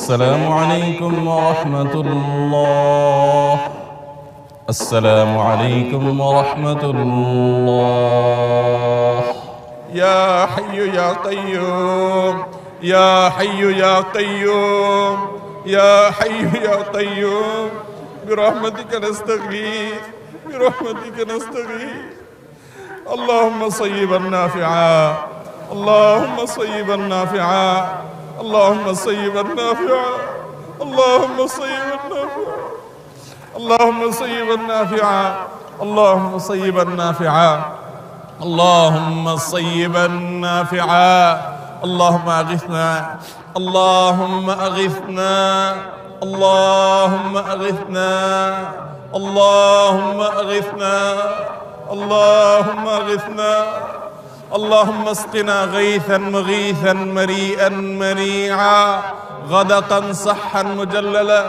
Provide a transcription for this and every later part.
السلام عليكم ورحمة الله. السلام عليكم ورحمة الله. يا حي يا قيوم يا حي يا قيوم يا حي يا قيوم برحمتك نستغيث برحمتك نستغيث. اللهم صيبا نافعا اللهم صيبا نافعا اللهم صيبا نافعا اللهم صيبا نافعا اللهم صيبا نافعا اللهم صيبا نافعا اللهم صيبا نافعا اللهم أغثنا اللهم أغثنا اللهم أغثنا اللهم أغثنا اللهم أغثنا اللهم اسقنا غيثا مغيثا مريئا مريعا غدقا صحا مجللا.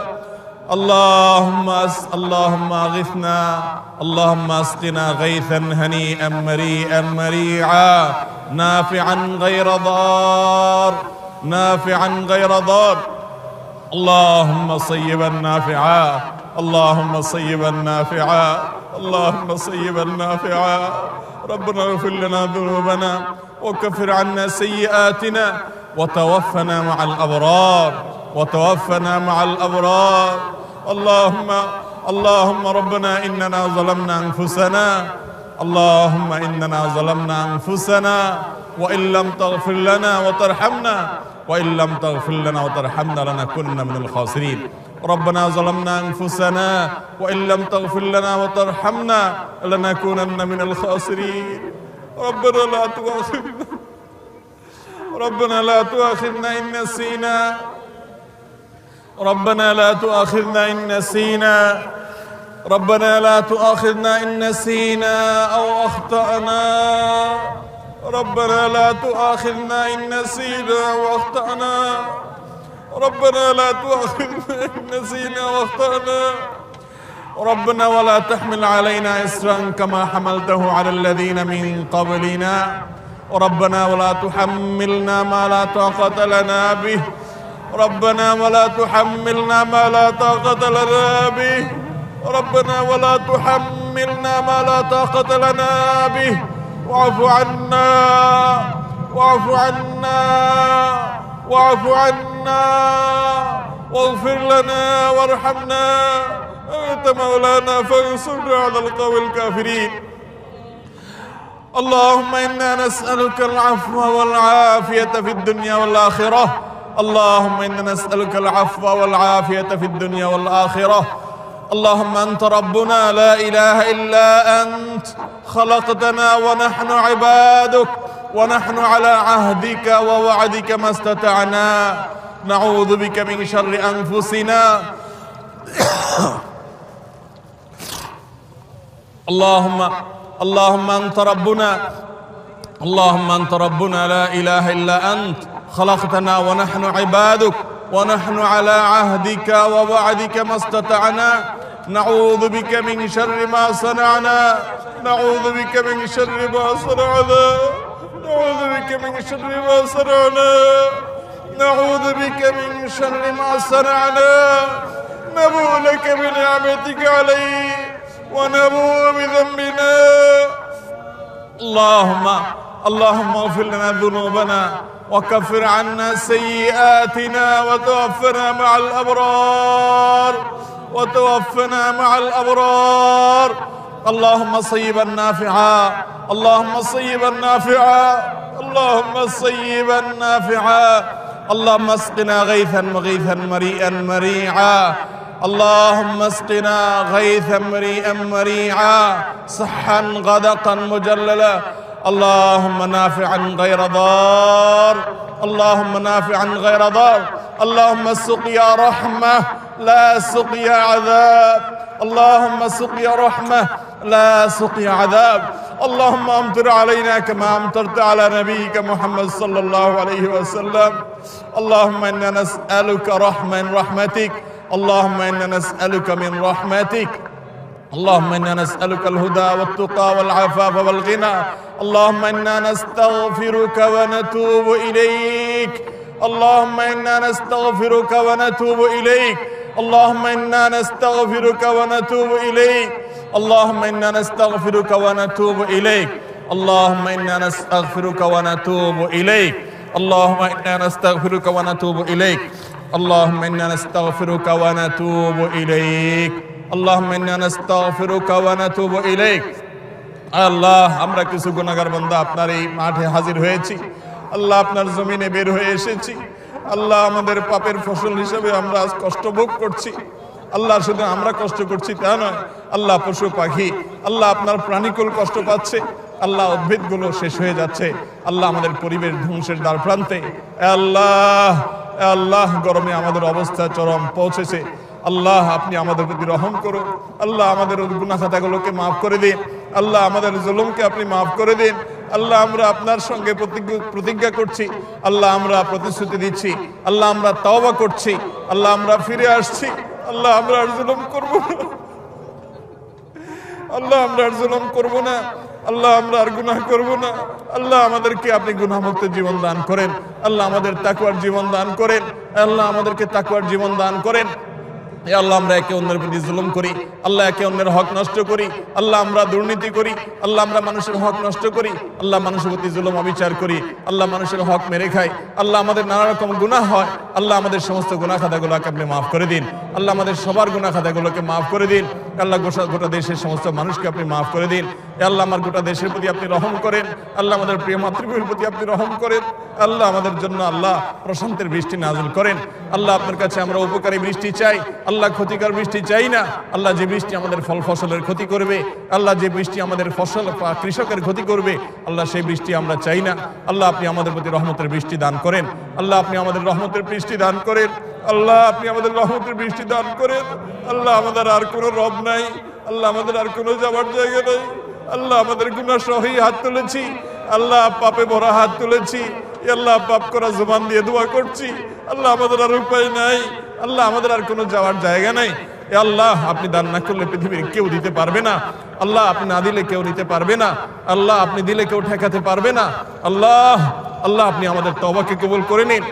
اللهم أغثنا اللهم اسقنا غيثا هنيئا مريئا مريعا نافعا غير ضار نافعا غير ضار. اللهم صيبا نافعا اللهم صيبا نافعا اللهم صيبا نافعا. ربنا اغفر لنا ذنوبنا وكفر عنا سيئاتنا وتوفنا مع الأبرار وتوفنا مع الأبرار. اللهم ربنا إننا ظلمنا أنفسنا اللهم إننا ظلمنا أنفسنا وإن لم تغفر لنا وترحمنا وإن لم تغفر لنا وترحمنا لنكونن من الخاسرين. ربنا ظلمنا أنفسنا وإن لم تغفر لنا وترحمنا لنكونن من الخاسرين. ربنا لا تؤاخذنا ربنا لا تؤاخذنا إن نسينا ربنا لا تؤاخذنا إن نسينا ربنا لا تؤاخذنا إن نسينا أو أخطأنا ربنا لا تؤاخذنا إن نسينا أو أخطأنا ربنا لا تؤاخذنا إن نسينا واخطأنا. ربنا ولا تحمل علينا إصرا كما حملته على الذين من قبلنا ربنا ولا تحملنا ما لا طاقة لنا به ربنا ولا تحملنا ما لا طاقة لنا به ربنا ولا تحملنا ما لا طاقة لنا به. واعف عنا واعف عنا واعف عنا واغفر لنا وارحمنا أنت مولانا فانصرنا على القوم الكافرين. اللهم إنا نسألك العفو والعافية في الدنيا والآخرة اللهم إنا نسألك العفو والعافية في الدنيا والآخرة. اللهم أنت ربنا لا إله إلا أنت خلقتنا ونحن عبادك ونحن على عهدك ووعدك ما استطعنا نعوذ بك من شر أنفسنا. اللهم أنت ربنا لا إله إلا أنت خلقتنا ونحن عبادك ونحن على عهدك ووعدك ما استطعنا نعوذ بك من شر ما صنعنا نعوذ بك من شر ما صنعنا نعوذ بك من شر ما صنعنا نعوذ بك من شر ما صنعنا. نبوء لك بنعمتك علي ونبوء بذنبنا. اللهم اغفر لنا ذنوبنا وكفر عنا سيئاتنا وتوفنا مع الأبرار وتوفنا مع الأبرار. اللهم صيبا نافعا اللهم صيبا نافعا اللهم صيبا نافعا. اللهم اسقنا غيثا مغيثا مريئا مريعا اللهم اسقنا غيثا مريئا مريعا صحا غدقا مجللا. اللهم نافعا غير ضار اللهم نافعا غير ضار. اللهم سقيا رحمة لا سقيا عذاب اللهم سقيا رحمة لا سقيا عذاب. اللهم امطر علينا كما امطرت على نبيك محمد صلى الله عليه وسلم. اللهم إنا نسألك رحمة من رحمتك اللهم إنا نسألك من رحمتك اللهم إنا نسألك الهدى والتقى والعفاف والغنى. اللهم إنا نستغفرك ونتوب إليك اللهم إنا نستغفرك ونتوب إليك اللهم إنا نستغفرك ونتوب إليك اللهم إنا نستغفرك ونتوب إليك اللهم إنا نستغفرك ونتوب إليك اللهم إنا نستغفرك ونتوب إليك اللهم إنا نستغفرك ونتوب إليك اللهم إنا نستغفرك ونتوب إليك আল্লাহ আমরা কিছু গুনাহগার বান্দা আপনার এই মাঠে হাজির হয়েছি আল্লাহ আপনার জমিনে বের হয়ে এসেছি আল্লাহ আমাদের পাপের ফসল হিসেবে আমরা আজ কষ্ট ভোগ করছি আল্লাহ শুধু আমরা কষ্ট করছি তা নয় আল্লাহ পশু পাখি আল্লাহ আপনার প্রাণীকুল কষ্ট পাচ্ছে আল্লাহ উদ্ভিদগুলো শেষ হয়ে যাচ্ছে আল্লাহ আমাদের পরিবেশ ধ্বংসের দ্বার প্রান্তে আল্লাহ আল্লাহ গরমে আমাদের অবস্থা চরম পৌঁছেছে আল্লাহ আপনি আমাদের প্রতি রহম করুন আল্লাহ আমাদের গুনাহ খাতাগুলোকে মাফ করে দিন আল্লাহ আমাদের জুলুমকে আপনি মাফ করে দিন আল্লাহ আমরা আপনার সঙ্গে প্রতিজ্ঞা করছি আল্লাহ আমরা প্রতিশ্রুতি দিচ্ছি আল্লাহ আমরা তওবা করছি আল্লাহ আমরা ফিরে আসছি আল্লাহ আমরা আর জুলুম করব না আল্লাহ আমরা আর জুলুম করব না আল্লাহ আমরা আর গুনাহ করব না আল্লাহ আমাদেরকে আপনি গুনাহমুক্ত জীবন দান করেন আল্লাহ আমাদের তাকওয়ার জীবন দান করেন আল্লাহ আমাদেরকে তাকওয়ার জীবন দান করেন আল্লাহ আমরা একে অন্যের প্রতি জুলুম করি আল্লাহ একে অন্যের হক নষ্ট করি আল্লাহ আমরা দুর্নীতি করি আল্লাহ আমরা মানুষের হক নষ্ট করি আল্লাহ মানুষের প্রতি জুলুম অবিচার করি আল্লাহ মানুষের হক মেরে খাই আল্লাহ আমাদের নানা রকম গুনাহ হয় আল্লাহ আমাদের সমস্ত গুনাহ খাতাগুলোকে আপনি মাফ করে দিন আল্লাহ আমাদের সবার গুনাহ খাতাগুলোকে মাফ করে দিন আল্লাহ গোটা দেশের সমস্ত মানুষকে আপনি মাফ করে দিন আল্লাহ আমার গোটা দেশের প্রতি আপনি রহম করেন আল্লাহ আমাদের প্রিয় মাতৃভূমির প্রতি আপনি রহম করেন আল্লাহ আমাদের জন্য আল্লাহ প্রশান্তের বৃষ্টি নাজিল করেন আল্লাহ আপনার কাছে আমরা উপকারী বৃষ্টি চাই আল্লাহ ক্ষতিকর বৃষ্টি চাই না আল্লাহ যে বৃষ্টি আমাদের ফল ফসলের ক্ষতি করবে আল্লাহ যে বৃষ্টি আমাদের ফসল কৃষকের ক্ষতি করবে আল্লাহ সেই বৃষ্টি আমরা চাই না আল্লাহ আপনি আমাদের প্রতি রহমতের বৃষ্টি দান করেন আল্লাহ আপনি আমাদের রহমতের বৃষ্টি দান করেন আল্লাহ আপনি আমাদের রহমতের বৃষ্টি দান করেন আল্লাহ আমাদের আর কোনো রব নাই আল্লাহ আমাদের আর কোনো যাওয়ার জায়গা নেই আল্লাহ আমাদের গুনাহ সহই হাত তুলেছি আল্লাহ পাপে ভরা হাত তুলেছি আল্লাহ পাপ করা জবান দিয়ে দোয়া করছি আল্লাহ আমাদের আর উপায় নাই আল্লাহ আমাদের আর কোনো যাওয়ার জায়গা নাই আল্লাহ আপনি দান না করলে পৃথিবীর কেউ দিতে পারবে না আল্লাহ আপনি না দিলে কেউ নিতে পারবে না আল্লাহ আপনি দিলে কেউ ঠেকাতে পারবে না আল্লাহ আল্লাহ আপনি আমাদের তওবাকে কবুল করে নিন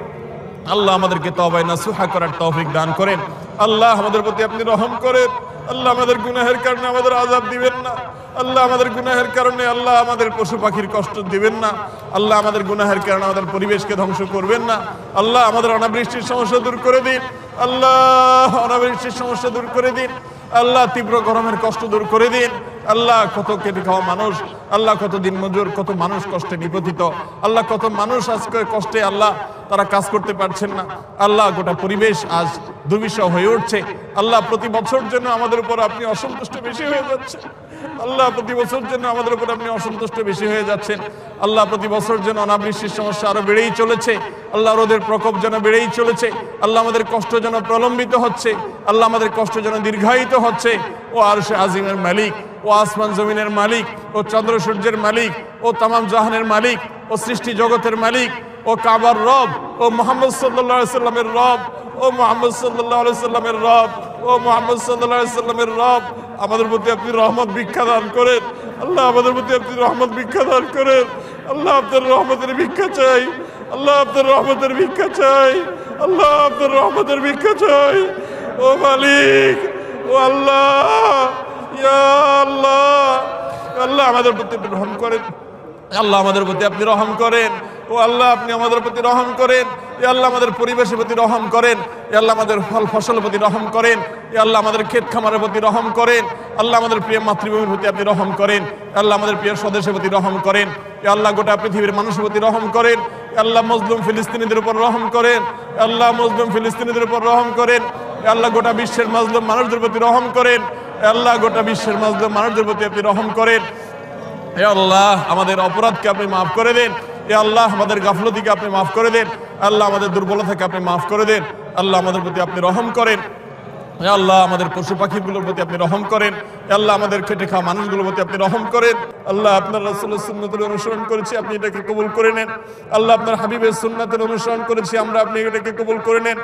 আল্লাহ আমাদেরকে তওবায়ে নাসুহা করার তৌফিক দান করেন আল্লাহ আমাদের প্রতি আপনি রহম করেন আল্লাহ আমাদের গুনাহের কারণে আমাদের আযাব দিবেন না আল্লাহ আমাদের গুনাহের কারণে আল্লাহ আমাদের পশু পাখির কষ্ট দিবেন না আল্লাহ আমাদের গুনাহের কারণে আমাদের পরিবেশকে ধ্বংস করবেন না আল্লাহ আমাদের অনাবৃষ্টির সমস্যা দূর করে দিন আল্লাহ অনাবৃষ্টির সমস্যা দূর করে দিন আল্লাহ তীব্র গরমের কষ্ট দূর করে দিন আল্লাহ কত কেটে খাওয়া মানুষ আল্লাহ কত দিন মজুর কত মানুষ কষ্টে নিপতিত আল্লাহ কত মানুষ আজকে কষ্টে আল্লাহ তারা কাজ করতে পারছেন না আল্লাহ গোটা পরিবেশ আজ দুর্বিষহ হয়ে উঠছে আল্লাহ প্রতি বছর জন্য আমাদের উপর আপনি অসন্তুষ্ট বেশি হয়ে যাচ্ছেন আল্লাহ প্রতি বছর জন্য আমাদের উপর আপনি অসন্তুষ্ট বেশি হয়ে যাচ্ছেন আল্লাহ প্রতি বছর যেন অনাবৃষ্টির সমস্যা আরো বেড়েই চলেছে আল্লাহ রোদের প্রকোপ যেন বেড়েই চলেছে আল্লাহ আমাদের কষ্ট যেন প্রলম্বিত হচ্ছে আল্লাহ আমাদের কষ্ট যেন দীর্ঘায়িত হচ্ছে ও আরশে আজিমের মালিক ও আসমান জমিনের মালিক ও চন্দ্র সূর্যের মালিক ও তামাম জাহানের মালিক ও সৃষ্টি জগতের মালিক ও কাবার রব ও মুহাম্মদ সাল্লাল্লাহু আলাইহি সাল্লামের রব ও মুহাম্মদ সাল্লাল্লাহু আলাইহি সাল্লামের রব ও মুহাম্মদ সাল্লাল্লাহু আলাইহি সাল্লামের রব আমাদের প্রতি আপনি রহমত ভিক্ষা দান করেন আল্লাহ আমাদের প্রতি আপনি রহমত ভিক্ষা দান করেন আল্লাহ আপনার রহমতের ভিক্ষা চাই আল্লাহ আপনার রহমতের ভিক্ষা চাই আল্লাহ আপনার রহমতের ভিক্ষা চাই ও মালিক ও আল্লাহ ইয়া আল্লাহ আল্লাহ আমাদের প্রতি আপনি রহম করেন আল্লাহ আমাদের প্রতি আপনি রহম করেন ও আল্লাহ আপনি আমাদের প্রতি রহম করেন এ আল্লাহ আমাদের পরিবেশের প্রতি রহম করেন এ আল্লাহ আমাদের ফল ফসলের প্রতি রহম করেন এ আল্লাহ আমাদের ক্ষেত খামারের প্রতি রহম করেন আল্লাহ আমাদের প্রিয় মাতৃভূমির প্রতি আপনি রহম করেন আল্লাহ আমাদের প্রিয় স্বদেশের প্রতি রহম করেন এ আল্লাহ গোটা পৃথিবীর মানুষের প্রতি রহম করেন আল্লাহ মজলুম ফিলিস্তিনিদের উপর রহম করেন আল্লাহ মজলুম ফিলিস্তিনিদের উপর রহম করেন আল্লাহ গোটা বিশ্বের মাজলুম মানুষদের প্রতি রহম করেন আল্লাহ গোটা বিশ্বের মাজলুম মানুষদের প্রতি আপনি রহম করেন হে আল্লাহ আমাদের অপরাধকে আপনি মাফ করে দেন হে আল্লাহ আমাদের গাফলতিকে আপনি মাফ করে দেন আল্লাহ আমাদের দুর্বলতাকে আপনি মাফ করে দেন আল্লাহ আমাদের প্রতি আপনি রহম করেন হে আল্লাহ আমাদের পশু পাখিগুলোর প্রতি আপনি রহম করেন হে আল্লাহ আমাদের খেটে খাওয়া মানুষগুলোর প্রতি আপনি রহম করেন আল্লাহ আপনার রাসূলের সুন্নাতের অনুসরণ করেছি আপনি এটাকে কবুল করে নেন আল্লাহ আপনার হাবিবের সুন্নাতের অনুসরণ করেছি আমরা আপনি এটাকে কবুল করে নেন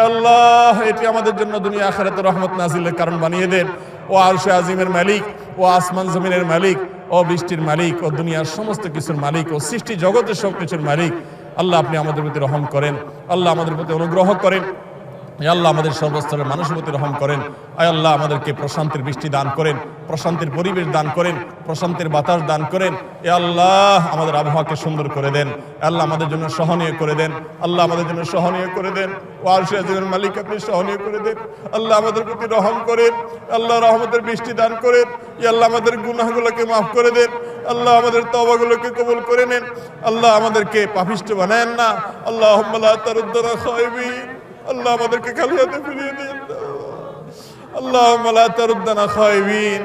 আল্লাহ এটি আমাদের জন্য দুনিয়া আখিরাতে রহমত নাজিলের কারণ বানিয়ে দেন ও আরশে আজিমের মালিক ও আসমান জমিনের মালিক ও বৃষ্টির মালিক ও দুনিয়ার সমস্ত কিছুর মালিক ও সৃষ্টি জগতের সব কিছুর মালিক আল্লাহ আপনি আমাদের প্রতি রহম করেন, আল্লাহ আমাদের প্রতি অনুগ্রহ করেন। আল্লাহ আমাদের সর্বস্তরের মানুষের প্রতি রহম করেন। আয় আল্লাহ আমাদেরকে প্রশান্তির বৃষ্টি দান করেন, প্রশান্তির পরিবেশ দান করেন, প্রশান্তির বাতাস দান করেন। এ আল্লাহ আমাদের আবহাওয়াকে সুন্দর করে দেন, আল্লাহ আমাদের জন্য সহনীয় করে দেন, আল্লাহ আমাদের জন্য সহনীয় করে দেন। ও আরশে আজিমের মালিক আপনি সহনীয় করে দেন, আল্লাহ আমাদের প্রতি রহম করেন, আল্লাহ রহমতের বৃষ্টি দান করেন। ই আল্লাহ আমাদের গুনাহগুলোকে মাফ করে দেন, আল্লাহ আমাদের তওবাগুলোকে কবুল করে নেন, আল্লাহ আমাদেরকে পাপিষ্ঠ বানায়েন না। আল্লাহুম্মা লা তারুদ্দানা খায়বিন, আল্লাহ আমাদেরকে খালি হাতে ফিরিয়ে দিন। আল্লাহুম্মা লা তারুদ্দানা খায়বিন,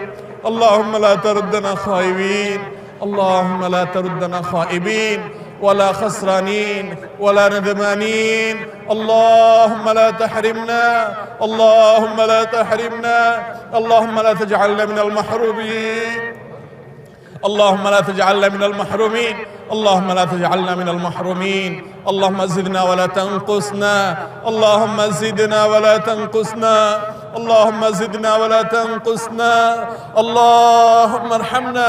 আল্লাহুম্মা লা তারুদ্দানা খায়বিন, আল্লাহুম্মা লা তারুদ্দানা খায়বিন ওয়ালা খাসরানিন ওয়ালা নাদমানিন। আল্লাহুম্মা লা তাহরিমনা, আল্লাহুম্মা লা তাহরিমনা, আল্লাহুম্মা লা তাজআলনা মিনাল মাহরুমিন, اللهم لا تجعلنا من المحرومين، اللهم لا تجعلنا من المحرومين. اللهم زدنا ولا تنقصنا، اللهم زدنا ولا تنقصنا، اللهم زدنا ولا تنقصنا. اللهم ارحمنا،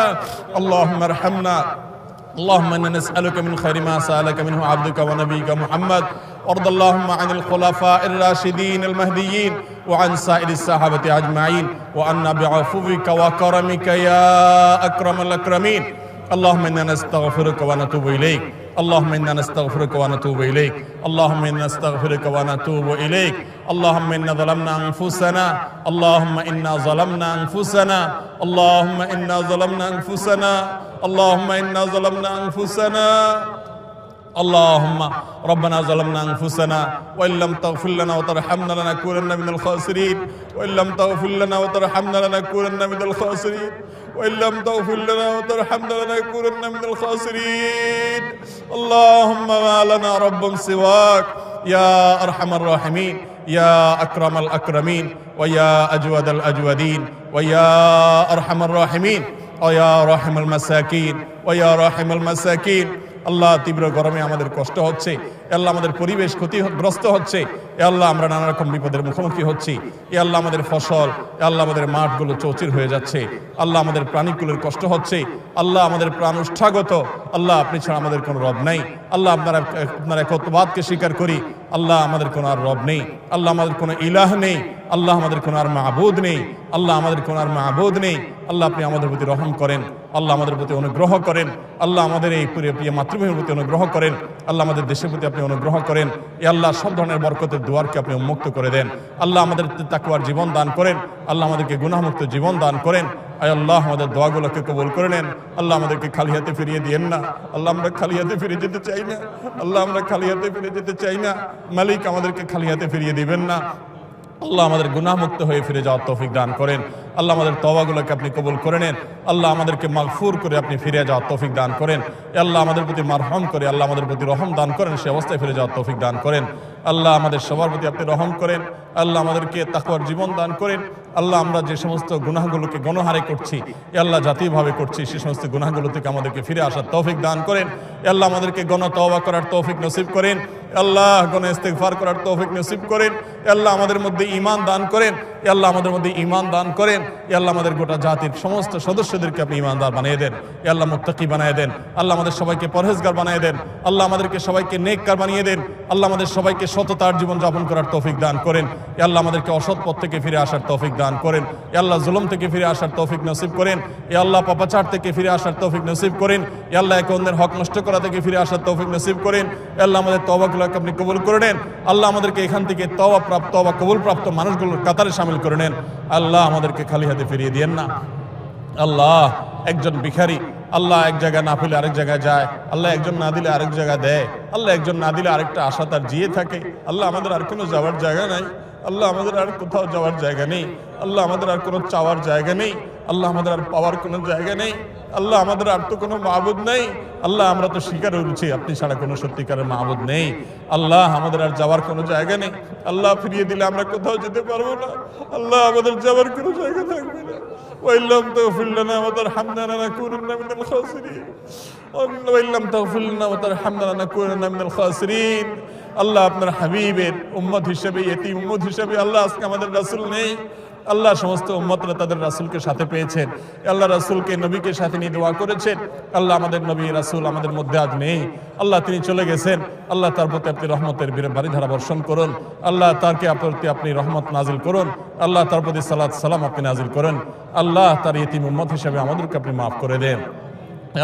اللهم ارحمنا. اللهم إنا نسألك من خير ما سألك منه عبدك ونبيك محمد. وارض اللهم عن الخلفاء الراشدين المهديين وعن سائر الصحابة أجمعين وعنا بعفوك وكرمك يا أكرم الأكرمين. اللهم إنا نستغفرك ونتوب إليك، اللهم إنا نستغفرك ونتوب إليك، اللهم إنا نستغفرك ونتوب إليك. اللهم إنا ظلمنا أنفسنا، اللهم إنا ظلمنا أنفسنا، اللهم إنا ظلمنا أنفسنا، اللهم إنا ظلمنا أنفسنا. اللهم ربنا ظلمنا أنفسنا وإن لم تغفر لنا وترحمنا لنكونن من الخاسرين، وإن لم تغفر لنا وترحمنا لنكونن من الخاسرين، وإن لم تغفر لنا وترحمنا لنكونن من الخاسرين. اللهم ما لنا رب سواك يا أرحم الراحمين، يا أكرم الأكرمين، ويا أجود الأجودين، ويا أرحم الراحمين، ويا راحم المساكين، ويا راحم المساكين. আল্লাহ তীব্র গরমে আমাদের কষ্ট হচ্ছে, আল্লাহ আমাদের পরিবেশ ক্ষতিগ্রস্ত হচ্ছে, আল্লাহ আমরা নানা রকম বিপদের মুখোমুখি হচ্ছি, আল্লাহ আমাদের ফসল, আল্লাহ আমাদের মাঠগুলো চৌচির হয়ে যাচ্ছে, আল্লাহ আমাদের প্রাণীকুলের কষ্ট হচ্ছে, আল্লাহ আমাদের প্রাণ উষ্ঠাগত, আল্লাহ আপনি ছাড়া আমাদের কোনো রব নেই, আল্লাহ আপনার একত্ববাদকে স্বীকার করি, আল্লাহ আমাদের কোনো আর রব নেই, আল্লাহ আমাদের কোনো ইলাহ নেই, আল্লাহ আমাদের কোনো আর মাবুদ নেই, আল্লাহ আমাদের কোনো আর মাবুদ নেই। আল্লাহ আপনি আমাদের প্রতি রহম করেন, আল্লাহ আমাদের প্রতি অনুগ্রহ করেন, আল্লাহ আমাদের এই প্রিয় মাতৃভূমির প্রতি অনুগ্রহ করেন, আল্লাহ আমাদের দেশের প্রতি আপনি অনুগ্রহ করেন। এই আল্লাহ সব ধরনের বরকতের দুয়ারকে আপনি উন্মুক্ত করে দেন, আল্লাহ আমাদের তাকওয়ার জীবন দান করেন, আল্লাহ আমাদেরকে গুনাহমুক্ত জীবন দান করেন। আয় আল্লাহ আমাদের দোয়াগুলোকে কবুল করে নেন, আল্লাহ আমাদেরকে খালি হাতে ফিরিয়ে দিয়েন না, আল্লাহ আমরা খালি হাতে ফিরে যেতে চাই না, আল্লাহ আমরা খালি হাতে ফিরে যেতে চাই না, মালিক আমাদেরকে খালি হাতে ফিরিয়ে দিবেন না। আল্লাহ আমাদের গুনাহমুক্ত হয়ে ফিরে যাওয়ার তৌফিক দান করেন, আল্লাহ আমাদের তওবাগুলোকে আপনি কবুল করে নেন, আল্লাহ আমাদেরকে মাগফুর করে আপনি ফিরে যাওয়ার তৌফিক দান করেন, আল্লাহ আমাদের প্রতি মারহাম করে আল্লাহ আমাদের প্রতি রহম দান করেন, সে অবস্থায় ফিরে যাওয়ার তৌফিক দান করেন। আল্লাহ আমাদের সবার প্রতি আপনি রহম করেন, আল্লাহ আমাদেরকে তাকওয়ার জীবন দান করেন। আল্লাহ আমরা যে সমস্ত গুনাহগুলোকে গণহারে করছি, আল্লাহ জাতীয়ভাবে করছি, সে সমস্ত গুনাহগুলো থেকে আমাদেরকে ফিরে আসার তৌফিক দান করেন। আল্লাহ আমাদেরকে গণ তওবা করার তৌফিক নসিব করেন, আল্লাহ গণ ইস্তিগফার করার তৌফিক নসিব করেন। আল্লাহ আমাদের মধ্যে ঈমান দান করেন, আল্লাহ আমাদের মধ্যে ঈমান দান করেন। আল্লাহ আমাদের গোটা জাতির সমস্ত সদস্যদেরকে আপনি ঈমানদার বানিয়ে দেন, আল্লাহ মুত্তাকি বানিয়ে দেন, আল্লাহ আমাদের সবাইকে পরহেজগার বানিয়ে দেন, আল্লাহ আমাদেরকে সবাইকে নেককার বানিয়ে দেন, আল্লাহ আমাদের সবাইকে সততার জীবন যাপন করার তৌফিক দান করেন। আল্লাহ আমাদেরকে অসৎ পথ থেকে ফিরে আসার তৌফিক দান করেন, আল্লাহ জুলুম থেকে ফিরে আসার তৌফিক নসিব করেন, আল্লাহ পাপাচার থেকে ফিরে আসার তৌফিক নসিব করেন, আল্লাহ একে অন্যের হক নষ্ট করা থেকে ফিরে আসার তৌফিক নসিব করেন। আল্লাহ আমাদের তওবাগুলোকে আপনি কবুল করে নেন, আল্লাহ আমাদেরকে এখান থেকে তওবা কবুল প্রাপ্ত মানুষগুলোর কাতারে শামিল করে নেন। আল্লাহ আমাদেরকে খালি হাতে ফিরিয়ে দিয়েন না। আল্লাহ একজন ভিখারি, আল্লাহ এক জায়গায় না পেলে আরেক জায়গায় যায়, আল্লাহ একজন না দিলে আরেক জায়গায় দেয়, আল্লাহ একজন না দিলে আরেকটা আশা তার জিয়ে থাকে। আল্লাহ আমাদের আর কোনো যাওয়ার জায়গা নাই, আল্লাহ আমাদের আর কোথাও যাওয়ার জায়গা নেই, আল্লাহ আমাদের আর কোনো চাওয়ার জায়গা নেই, আল্লাহ আমাদের আর পাওয়ার কোনো জায়গা নেই, আল্লাহ আমাদের আর তো কোনো মাবুদ নেই। আল্লাহ আমরা তো স্বীকার করছি আপনি ছাড়া কোনো সত্যিকারের মাবুদ নেই। আল্লাহ আমাদের আর যাওয়ার কোনো জায়গা নেই, আল্লাহ ফিরিয়ে দিলে আমরা কোথাও যেতে পারবো না, আল্লাহ আমাদের যাওয়ার কোনো জায়গা থাকবে না। وإن لم تغفر لنا وترحمنا لنكونن من الخاسرين، وإن لم تغفر لنا وترحمنا لنكونن من الخاسرين। আল্লাহ আপনার হাবিবের উম্মত হিসেবে, ইতিম উম্মত হিসেবে আল্লাহ আজকে আমাদের রাসূল নেই, আল্লাহ সমস্ত উম্মতরা তাদের রাসূলকে সাথে পেয়েছেন, আল্লাহ রাসূলকে নবীকে সাথে নিয়ে দোয়া করেছেন। আল্লাহ আমাদের নবী রাসূল আমাদের মধ্যে আজ নেই, আল্লাহ তিনি চলে গেছেন। আল্লাহ তার প্রতি আপনি রহমতের বারিধারা বর্ষণ করুন, আল্লাহ তারকে প্রতি আপনি রহমত নাজিল করুন, আল্লাহ তার প্রতি সালাত সালাম আপনি নাজিল করেন। আল্লাহ তার ইতিম উম্মত হিসেবে আমাদেরকে আপনি মাফ করে দেন।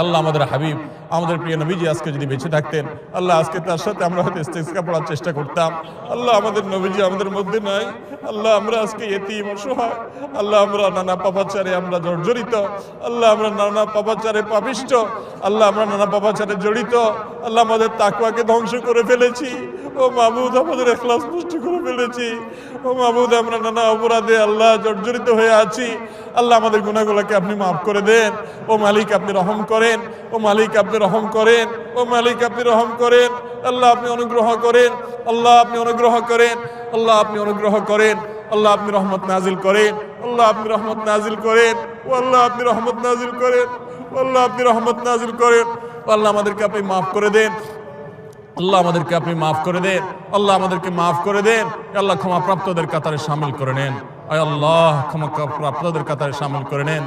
আল্লাহ আমাদের হাবিব আমাদের প্রিয় নবীজি আজকে যদি বেঁচে থাকতেন, আল্লাহ আজকে তার সাথে আমরা হয়তো ইস্তেসকা পড়ার চেষ্টা করতাম। আল্লাহ আমাদের নবীজি আমাদের মধ্যে নাই, আল্লাহ আমরা আজকে ইতিম অসহায়, আল্লাহ আমরা নানা পাপাচারে আমরা জর্জরিত, আল্লাহ আমরা নানা পাপাচারে পাপিষ্ট, আল্লাহ আমরা নানা পাপাচারে জড়িত, আল্লাহ আমাদের তাকওয়াকে ধ্বংস করে ফেলেছি। ও মাবুদ আমাদের ইখলাস নষ্ট করে ফেলেছি। ও মাবুদ আমরা নানা অপরাধে আল্লাহ জর্জরিত হয়ে আছি। আল্লাহ আমাদের গুনাহগুলোকে আপনি মাফ করে দেন। ও মালিক আপনি রহম করেন, ও মালিক আপনি রহম করেন, ও মালিক আপনি রহম করেন। আল্লাহ আপনি অনুগ্রহ করেন, আল্লাহ আপনি অনুগ্রহ করেন, আল্লাহ আপনি অনুগ্রহ করেন, আল্লাহ আপনি রহমত নাজিল করেন, আল্লাহ আপনি রহমত নাজিল করেন, ও আল্লাহ আপনি রহমত নাজিল করেন, ও আল্লাহ আপনি রহমত নাজিল করেন। আল্লাহ আমাদেরকে আপনি মাফ করে দেন, আল্লাহ আমাদেরকে আপনি মাফ করে দেন, আল্লাহ আমাদেরকে মাফ করে দেন। আল্লাহ ক্ষমা প্রাপ্তদের কাতারে শামিল করে নেন। আয় আল্লাহ ক্ষমা প্রাপ্তদের কাতারে শামিল করে নেন।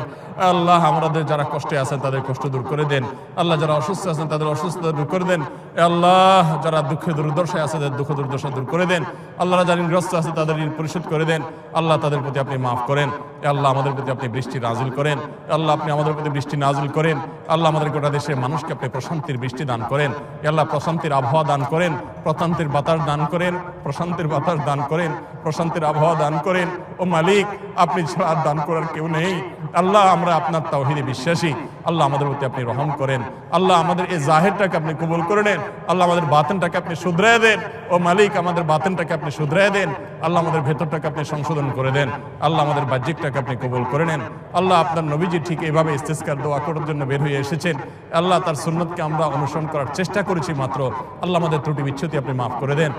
আল্লাহ আমাদের যারা কষ্টে আছেন তাদের কষ্ট দূর করে দেন। আল্লাহ যারা অসুস্থ আছেন তাদের অসুস্থতা দূর করে দেন। আল্লাহ যারা দুঃখে দুর্দশায় আছে তাদের দুঃখ দুর্দশা দূর করে দেন। আল্লাহ যারা ঋণগ্রস্ত আছে তাদের ঋণ পরিশোধ করে দেন। আল্লাহ তাদের প্রতি আপনি মাফ করেন। আল্লাহ আমাদের প্রতি আপনি বৃষ্টি নাজিল করেন। আল্লাহ আপনি আমাদের প্রতি বৃষ্টি নাজিল করেন। আল্লাহ আমাদের গোটা দেশের মানুষকে আপনি প্রশান্তির বৃষ্টি দান করেন। আল্লাহ প্রশান্তির আবহাওয়া দান করেন, প্রশান্তির বাতাস দান করেন, প্রশান্তির বাতাস দান করেন, প্রশান্তির আবহাওয়া দান করেন। ও মালিক আপনি ছাড়া আর দান করার কেউ নেই। আল্লাহ আমরা আপনার তাওহীদে বিশ্বাসী। আল্লাহ আমাদের প্রতি আপনি রহম করেন। আল্লাহ আমাদের এই জাহিরটাকে আপনি কবুল করে নেন। আল্লাহ আমাদের বাতিনটাকে আপনি শুধরায় দেন। ও মালিক আমাদের বাতিনটাকে আপনি শুধরায় দেন। আল্লাহ আমাদের ভেতরটাকে আপনি সংশোধন করে দেন। আল্লাহ আমাদের বাহ্যিকটাকে আপনি কবুল করে নেন। আল্লাহ আপনার নবীজি ঠিক এইভাবে ইস্তেসকার দোয়া করার জন্য বের হয়ে এসেছেন। আল্লাহ তার সুন্নতকে আমরা অনুসরণ করার চেষ্টা করেছি মাত্র। আল্লাহ আমাদের ত্রুটি বিচ্ছুতি আপনি মাফ করে দেন।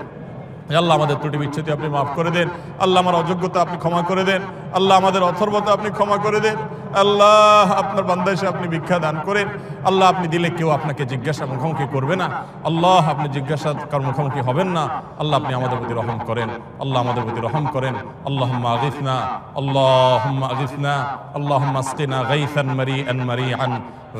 আল্লাহ আমাদের ত্রুটি বিচ্ছুতি আপনি মাফ করে দেন। আল্লাহ আমার অযোগ্যতা আপনি ক্ষমা করে দেন। আল্লাহ আমাদের অথর্বতা আপনি ক্ষমা করে দেন। আল্লাহ আপনার বান্দা এসে আপনি ভিক্ষা দান করেন। আল্লাহ আপনি দিলে কেউ আপনাকে জিজ্ঞাসা মুখোমুখি করবে না। আল্লাহ আপনি জিজ্ঞাসা কার মুখোমুখি হবেন না। আল্লাহ আপনি আমাদের প্রতি রহম করেন। আল্লাহ আমাদের প্রতি রহম করেন। আল্লাহুম্মা আগিসনা, আল্লাহুম্মা আগিসনা, আল্লাহুম্মা আসকিনা গাইসান মারিআন মারিআন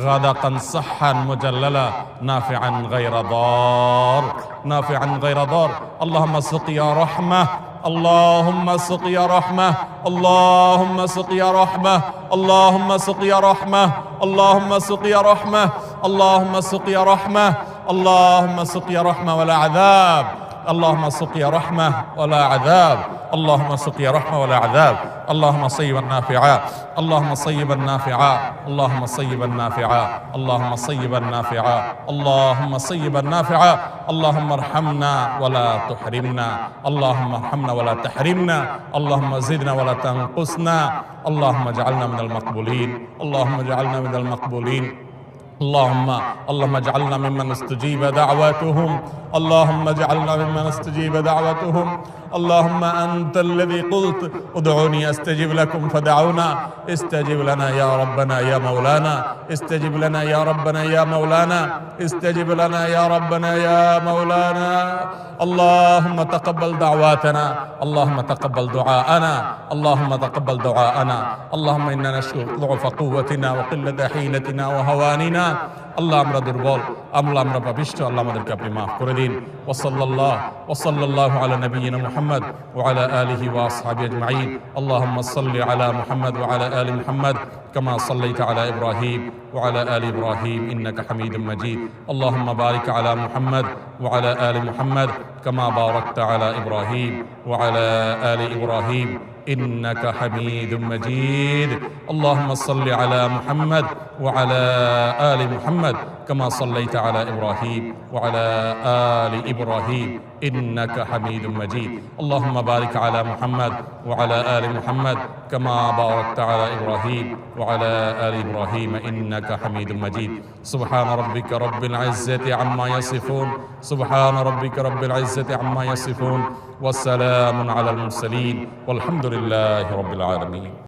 غادقا صحا مجللا نافعا غير ضار، نافعا غير ضار. اللهم سقيا رحمة، اللهم سقيا رحمة، اللهم سقيا رحمة، اللهم سقيا رحمة، اللهم سقيا رحمة، اللهم سقيا رحمة، اللهم سقيا رحمة ولا عذاب، اللهم سقيا رحمة ولا عذاب، اللهم سقيا رحمة ولا عذاب. اللهم صيبا نافعا، اللهم صيبا نافعا، اللهم صيبا نافعا، اللهم صيبا نافعا، اللهم صيبا نافعا. اللهم ارحمنا ولا تحرمنا، اللهم ارحمنا ولا تحرمنا، اللهم زدنا ولا تنقصنا، اللهم اجعلنا من المقبولين، اللهم اجعلنا من المقبولين. اللهم اجعلنا ممن استجيب دعواتهم، اللهم اجعلنا ممن استجيب دعوتهم. اللهم أنت الذي قلت ادعوني أستجب لكم فدعونا، استجب لنا يا ربنا يا مولانا، استجب لنا يا ربنا يا مولانا، استجب لنا يا ربنا يا مولانا. اللهم تقبل دعواتنا، اللهم تقبل دعاءنا، اللهم تقبل دعاءنا. اللهم إنا نشكو ضعف قوتنا وقلة حيلتنا وهواننا. আল্লাহ আমরা দুর্বল, আমরা পাপিষ্ঠ, আল্লাহ আমাদেরকে আপনি মাফ করে দিন। ওয়াসাল্লাল্লাহু আলা নবিয়িনা মুহাম্মদ ওয়া আলা আলিহি ওয়া আসহাবিহি আজমাইন। আল্লাহুম্মা সাল্লি আলা মুহাম্মদ ওয়া আলা আলি মুহাম্মদ কামা সাল্লাইতা আলা ইব্রাহিম ওয়া আলা আলি ইব্রাহিম ইন্নাকা হামিদুম মাজিদ। আল্লাহুম্মা বারিক আলা মুহাম্মদ ওয়া আলা আলি মুহাম্মদ কামা বারাকতা আলা ইব্রাহিম ওয়া আলা আলি ইব্রাহিম إنك حميد مجيد. اللهم صل على محمد وعلى آل محمد كما صليت على إبراهيم وعلى آل إبراهيم إنك حميد مجيد. اللهم بارك على محمد وعلى آل محمد كما باركت على إبراهيم وعلى آل إبراهيم إنك حميد مجيد. سبحان ربك رب العزة عما يصفون، سبحان ربك رب العزة عما يصفون، والسلام على المرسلين والحمد لله رب العالمين.